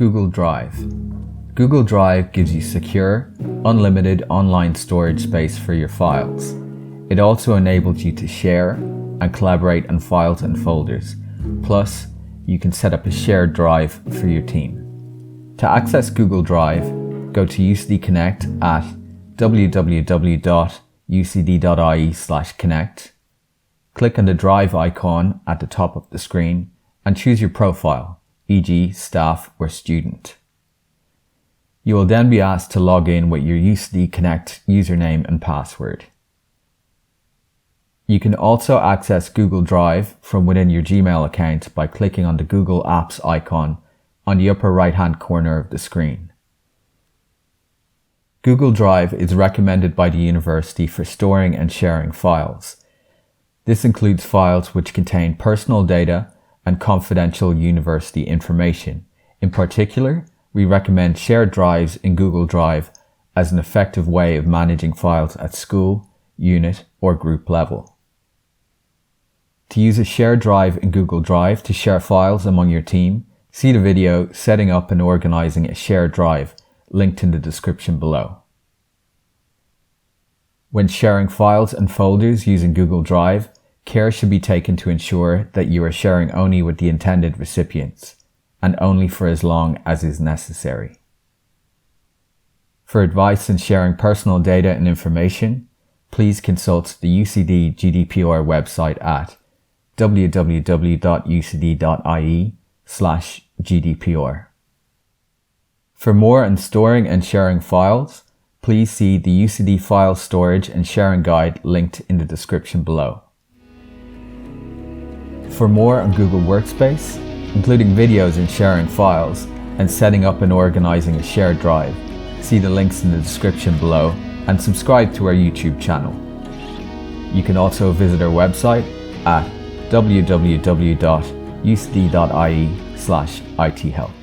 Google Drive. Google Drive gives you secure, unlimited online storage space for your files. It also enables you to share and collaborate on files and folders. Plus, you can set up a shared drive for your team. To access Google Drive, go to UCD Connect at www.ucd.ie/connect. Click on the Drive icon at the top of the screen and choose your profile, e.g. staff or student. You will then be asked to log in with your UCD Connect username and password. You can also access Google Drive from within your Gmail account by clicking on the Google Apps icon on the upper right-hand corner of the screen. Google Drive is recommended by the university for storing and sharing files. This includes files which contain personal data and confidential university information. In particular, we recommend shared drives in Google Drive as an effective way of managing files at school, unit, or group level. To use a shared drive in Google Drive to share files among your team, see the video Setting Up and Organizing a Shared Drive, linked in the description below. When sharing files and folders using Google Drive, care should be taken to ensure that you are sharing only with the intended recipients, and only for as long as is necessary. For advice on sharing personal data and information, please consult the UCD GDPR website at www.ucd.ie/GDPR. For more on storing and sharing files, please see the UCD File Storage and Sharing Guide linked in the description below. For more on Google Workspace, including videos in sharing files and setting up and organizing a shared drive, see the links in the description below and subscribe to our YouTube channel. You can also visit our website at www.ucd.ie/ithelp.